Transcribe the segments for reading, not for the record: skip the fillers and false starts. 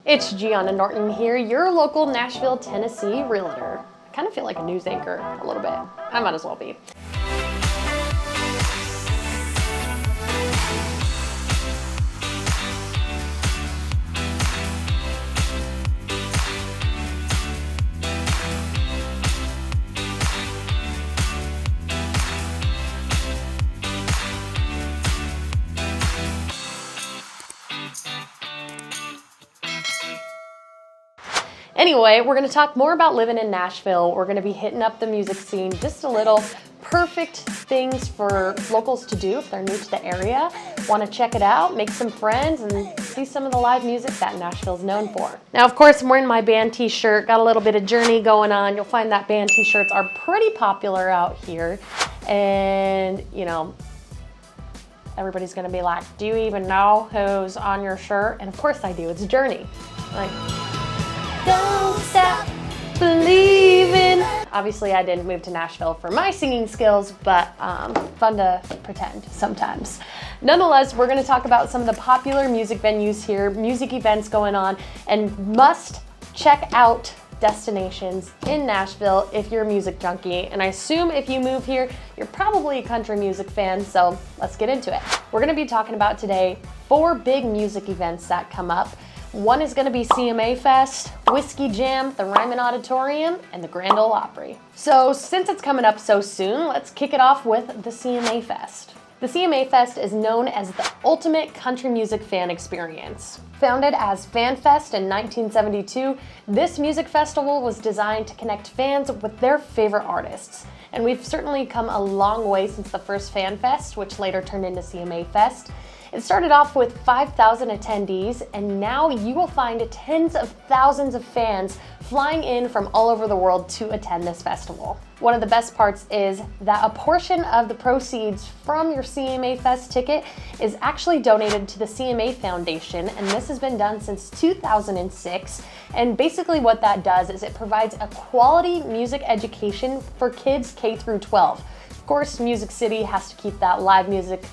It's Gianna Norton here, your local Nashville, Tennessee realtor. I kind of feel like a news anchor a little bit. I might as well be. Anyway, we're going to talk more about living in Nashville. We're going to be hitting up the music scene just a little. Perfect things for locals to do if they're new to the area. Want to check it out, make some friends, and see some of the live music that Nashville's known for. Now, of course, I'm wearing my band t-shirt. Got a little bit of Journey going on. You'll find that band t-shirts are pretty popular out here. And, you know, everybody's going to be like, do you even know who's on your shirt? And of course I do. It's Journey. Like, don't stop believing. Obviously, I didn't move to Nashville for my singing skills, but fun to pretend sometimes. Nonetheless, we're going to talk about some of the popular music venues here, music events going on, and must check out destinations in Nashville if you're a music junkie. And I assume if you move here, you're probably a country music fan, so let's get into it. We're going to be talking about today 4 big music events that come up. One is going to be Cma Fest, Whiskey Jam, the Ryman Auditorium, and the Grand Ole Opry. So since it's coming up so soon, let's kick it off with the Cma Fest. The Cma Fest is known as the ultimate country music fan experience. Founded as Fan Fest in 1972, this music festival was designed to connect fans with their favorite artists. And we've certainly come a long way since the first Fan Fest, which later turned into Cma Fest. It started off with 5,000 attendees, and now you will find tens of thousands of fans flying in from all over the world to attend this festival. One of the best parts is that a portion of the proceeds from your Cma Fest ticket is actually donated to the CMA Foundation, and this has been done since 2006. And basically what that does is it provides a quality music education for kids K through 12. Of course, Music City has to keep that live music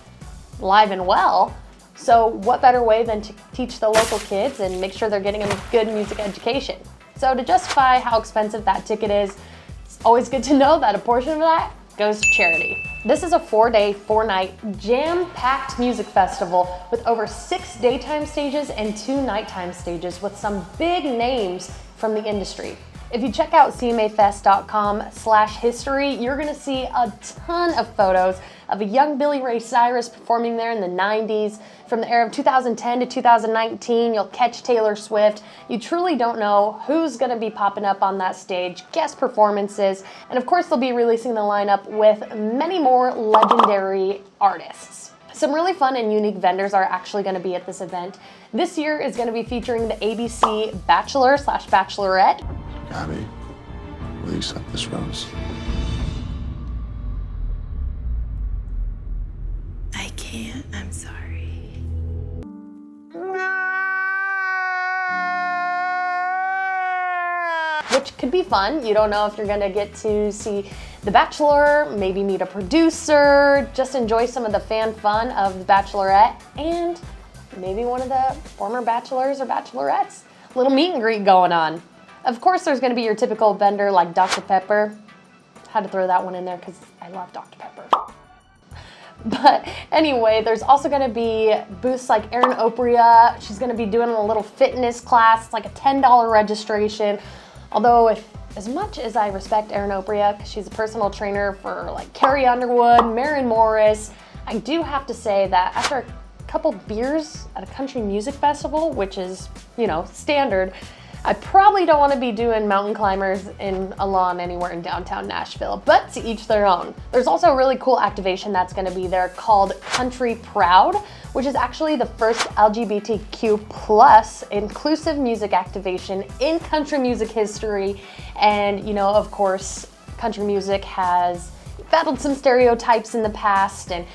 live and well, so what better way than to teach the local kids and make sure they're getting a good music education. So to justify how expensive that ticket is, it's always good to know that a portion of that goes to charity. This is a 4-day, 4-night, jam-packed music festival with over 6 daytime stages and 2 nighttime stages with some big names from the industry. If you check out cmafest.com/history, you're gonna see a ton of photos of a young Billy Ray Cyrus performing there in the 90s. From the era of 2010 to 2019, you'll catch Taylor Swift. You truly don't know who's gonna be popping up on that stage, guest performances, and of course they'll be releasing the lineup with many more legendary artists. Some really fun and unique vendors are actually going to be at this event. This year is going to be featuring the ABC Bachelor/Bachelorette. Abby, will you accept this rose? I can't, I'm sorry. Which could be fun. You don't know if you're gonna get to see The Bachelor, maybe meet a producer, just enjoy some of the fan fun of The Bachelorette, and maybe one of the former bachelors or bachelorettes. Little meet and greet going on. Of course, there's gonna be your typical vendor like Dr. Pepper. Had to throw that one in there because I love Dr. Pepper. But anyway, there's also going to be booths like Erin Opry. She's going to be doing a little fitness class. It's like a $10 registration. Although, as much as I respect Erin Opry, because she's a personal trainer for like Carrie Underwood, Maren Morris, I do have to say that after a couple beers at a country music festival, which is, you know, standard, I probably don't want to be doing mountain climbers in a lawn anywhere in downtown Nashville, but to each their own. There's also a really cool activation that's going to be there called Country Proud, which is actually the first LGBTQ plus inclusive music activation in country music history. And, you know, of course, country music has battled some stereotypes in the past, and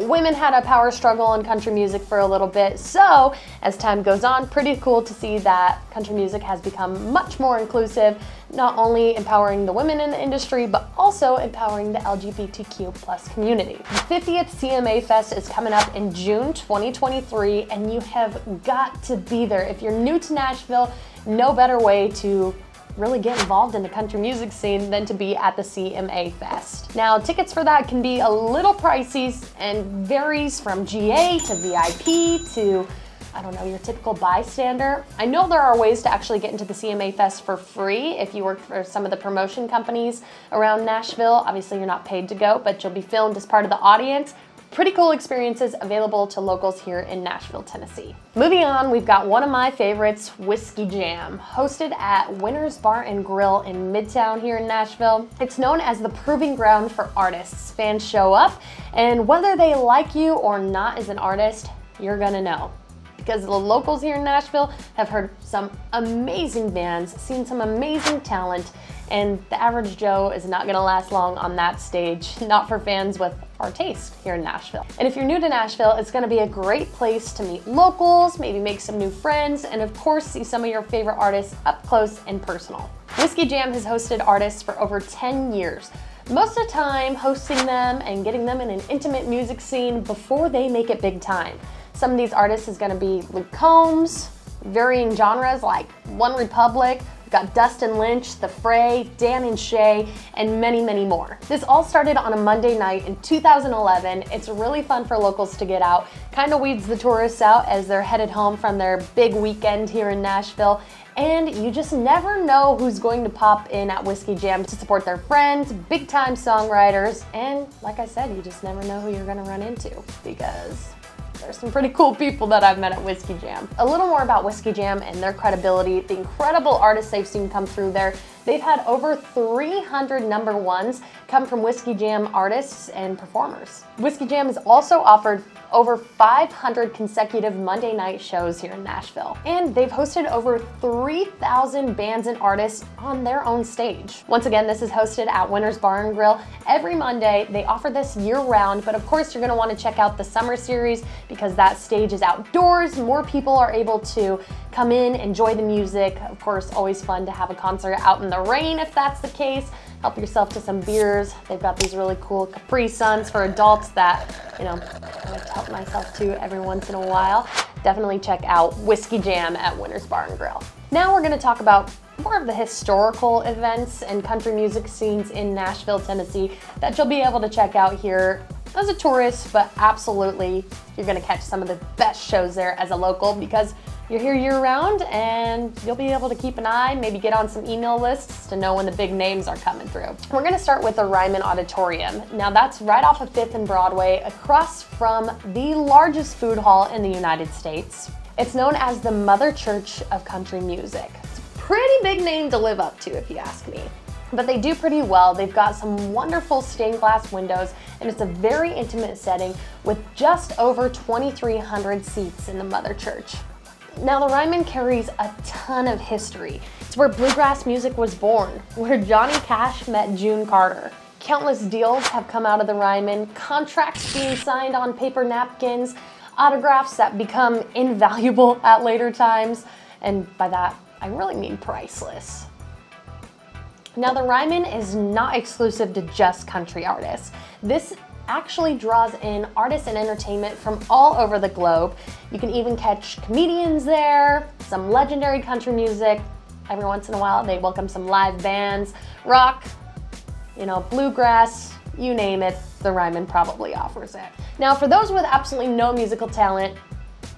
women had a power struggle in country music for a little bit. So as time goes on, pretty cool to see that country music has become much more inclusive, not only empowering the women in the industry, but also empowering the LGBTQ plus community. The 50th CMA Fest is coming up in June 2023, and you have got to be there. If you're new to Nashville, no better way to really get involved in the country music scene than to be at the CMA Fest. Now, tickets for that can be a little pricey and varies from GA to VIP to, I don't know, your typical bystander. I know there are ways to actually get into the CMA Fest for free if you work for some of the promotion companies around Nashville. Obviously, you're not paid to go, but you'll be filmed as part of the audience. Pretty cool experiences available to locals here in Nashville, Tennessee. Moving on, we've got one of my favorites, Whiskey Jam, hosted at Winter's Bar and Grill in Midtown here in Nashville. It's known as the proving ground for artists. Fans show up, and whether they like you or not as an artist, you're gonna know. Because the locals here in Nashville have heard some amazing bands, seen some amazing talent, and the average Joe is not gonna last long on that stage, not for fans with our taste here in Nashville. And if you're new to Nashville, it's gonna be a great place to meet locals, maybe make some new friends, and of course see some of your favorite artists up close and personal. Whiskey Jam has hosted artists for over 10 years. Most of the time hosting them and getting them in an intimate music scene before they make it big time. Some of these artists is gonna be Luke Combs, varying genres like One Republic, we've got Dustin Lynch, The Fray, Dan and Shay, and many, many more. This all started on a Monday night in 2011. It's really fun for locals to get out, kind of weeds the tourists out as they're headed home from their big weekend here in Nashville. And you just never know who's going to pop in at Whiskey Jam to support their friends, big time songwriters, and like I said, you just never know who you're gonna run into because there's some pretty cool people that I've met at Whiskey Jam. A little more about Whiskey Jam and their credibility, the incredible artists they've seen come through there. They've had over 300 number ones come from Whiskey Jam artists and performers. Whiskey Jam has also offered over 500 consecutive Monday night shows here in Nashville. And they've hosted over 3,000 bands and artists on their own stage. Once again, this is hosted at Winter's Bar and Grill every Monday. They offer this year round, but of course you're gonna wanna check out the summer series because that stage is outdoors. More people are able to come in, enjoy the music. Of course, always fun to have a concert out in the rain if that's the case. Help yourself to some beers. They've got these really cool Capri Suns for adults that, I like to help myself to every once in a while. Definitely check out Whiskey Jam at Winter's Bar and Grill. Now we're gonna talk about more of the historical events and country music scenes in Nashville, Tennessee that you'll be able to check out here as a tourist, but absolutely you're gonna catch some of the best shows there as a local because you're here year-round and you'll be able to keep an eye, maybe get on some email lists to know when the big names are coming through. We're gonna start with the Ryman Auditorium. Now that's right off of 5th and Broadway, across from the largest food hall in the United States. It's known as the Mother Church of Country Music. It's a pretty big name to live up to if you ask me. But they do pretty well. They've got some wonderful stained glass windows and it's a very intimate setting with just over 2,300 seats in the Mother Church. Now the Ryman carries a ton of history. It's where bluegrass music was born, where Johnny Cash met June Carter. Countless deals have come out of the Ryman, contracts being signed on paper napkins, autographs that become invaluable at later times, and by that, I really mean priceless. Now the Ryman is not exclusive to just country artists. This actually draws in artists and entertainment from all over the globe. You can even catch comedians there, some legendary country music. Every once in a while they welcome some live bands, rock, bluegrass, you name it, the Ryman probably offers it. Now for those with absolutely no musical talent,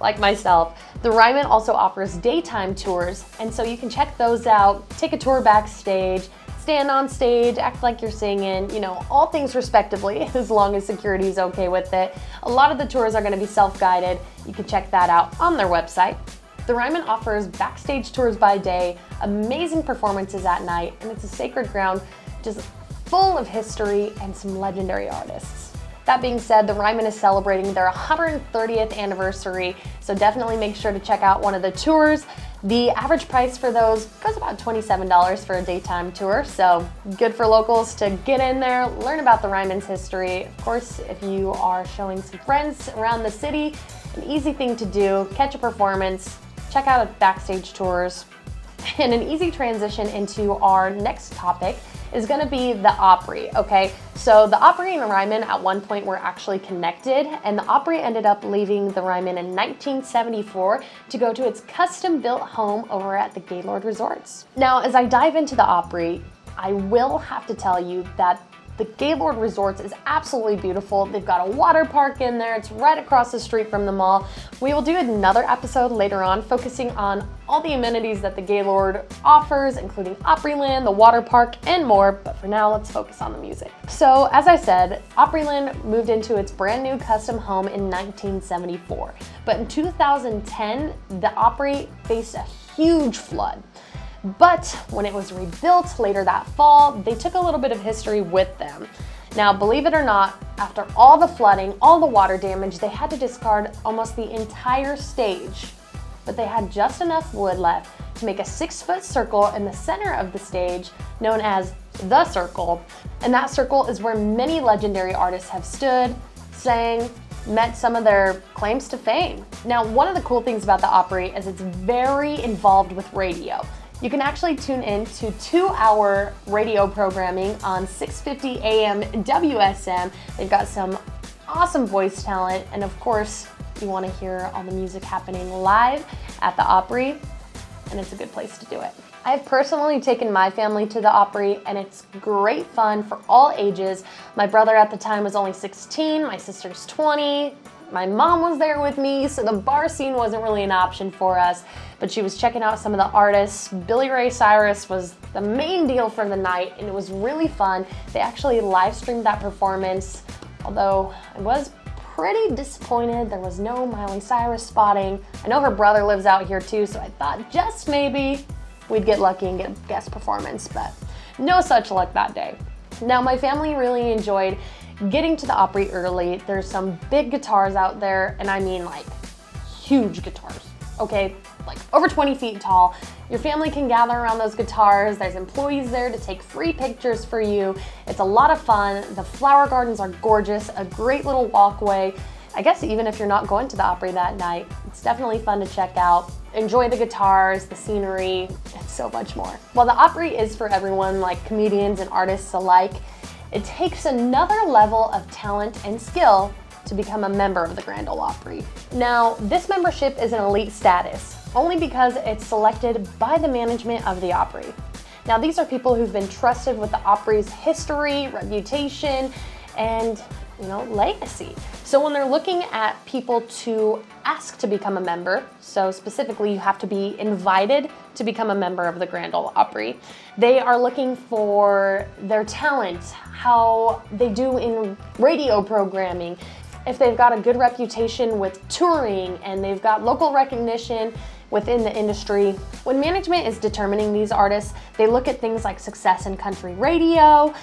like myself, the Ryman also offers daytime tours, and so you can check those out, take a tour backstage, stand on stage, act like you're singing, all things respectively, as long as security is okay with it. A lot of the tours are gonna be self-guided. You can check that out on their website. The Ryman offers backstage tours by day, amazing performances at night, and it's a sacred ground just full of history and some legendary artists. That being said, the Ryman is celebrating their 130th anniversary, so definitely make sure to check out one of the tours. The average price for those goes about $27 for a daytime tour, so good for locals to get in there, learn about the Ryman's history. Of course, if you are showing some friends around the city, an easy thing to do, catch a performance, check out backstage tours. And an easy transition into our next topic is going to be the Opry, okay? So the Opry and Ryman at one point were actually connected, and the Opry ended up leaving the Ryman in 1974 to go to its custom-built home over at the Gaylord Resorts. Now, as I dive into the Opry, I will have to tell you that the Gaylord Resorts is absolutely beautiful. They've got a water park in there. It's right across the street from the mall. We will do another episode later on focusing on all the amenities that the Gaylord offers, including Opryland, the water park, and more. But for now, let's focus on the music. So as I said, Opryland moved into its brand new custom home in 1974. But in 2010, the Opry faced a huge flood. But when it was rebuilt later that fall, they took a little bit of history with them. Now, believe it or not, after all the flooding, all the water damage, they had to discard almost the entire stage. But they had just enough wood left to make a 6-foot circle in the center of the stage, known as the Circle. And that circle is where many legendary artists have stood, sang, met some of their claims to fame. Now, one of the cool things about the Opry is it's very involved with radio. You can actually tune in to 2-hour radio programming on 650 AM WSM. They've got some awesome voice talent, and of course, you want to hear all the music happening live at the Opry, and it's a good place to do it. I've personally taken my family to the Opry, and it's great fun for all ages. My brother at the time was only 16, my sister's 20. My mom was there with me, so the bar scene wasn't really an option for us, but she was checking out some of the artists. Billy Ray Cyrus was the main deal for the night, and it was really fun. They actually live streamed that performance, although I was pretty disappointed there was no Miley Cyrus spotting. I know her brother lives out here too, so I thought just maybe we'd get lucky and get a guest performance, but no such luck that day. Now, my family really enjoyed getting to the Opry early. There's some big guitars out there, and I mean like huge guitars, okay? Like over 20 feet tall. Your family can gather around those guitars. There's employees there to take free pictures for you. It's a lot of fun. The flower gardens are gorgeous, a great little walkway. I guess even if you're not going to the Opry that night, it's definitely fun to check out. Enjoy the guitars, the scenery, and so much more. While the Opry is for everyone, like comedians and artists alike, it takes another level of talent and skill to become a member of the Grand Ole Opry. Now, this membership is an elite status, only because it's selected by the management of the Opry. Now, these are people who've been trusted with the Opry's history, reputation, and legacy. So when they're looking at people to ask to become a member, so specifically you have to be invited to become a member of the Grand Ole Opry, they are looking for their talent, how they do in radio programming, if they've got a good reputation with touring and they've got local recognition within the industry. When management is determining these artists, they look at things like success in country radio,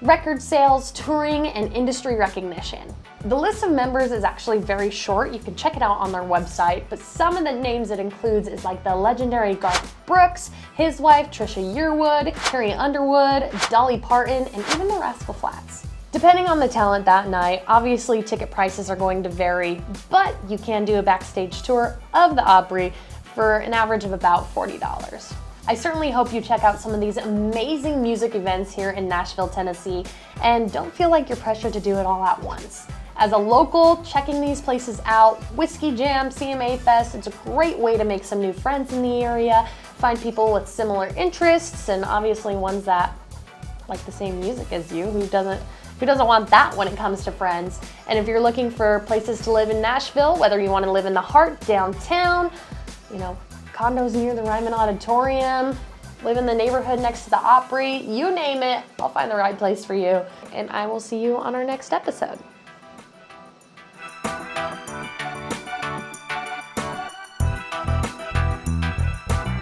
record sales, touring, and industry recognition. The list of members is actually very short. You can check it out on their website, but some of the names it includes is like the legendary Garth Brooks, his wife Trisha Yearwood, Carrie Underwood, Dolly Parton, and even the Rascal Flatts. Depending on the talent that night, obviously ticket prices are going to vary, but you can do a backstage tour of the Opry for an average of about $40. I certainly hope you check out some of these amazing music events here in Nashville, Tennessee, and don't feel like you're pressured to do it all at once. As a local, checking these places out, Whiskey Jam, Cma Fest, it's a great way to make some new friends in the area, find people with similar interests, and obviously ones that like the same music as you. Who doesn't want that when it comes to friends? And if you're looking for places to live in Nashville, whether you want to live in the heart, downtown, condos near the Ryman Auditorium, live in the neighborhood next to the Opry, you name it, I'll find the right place for you. And I will see you on our next episode.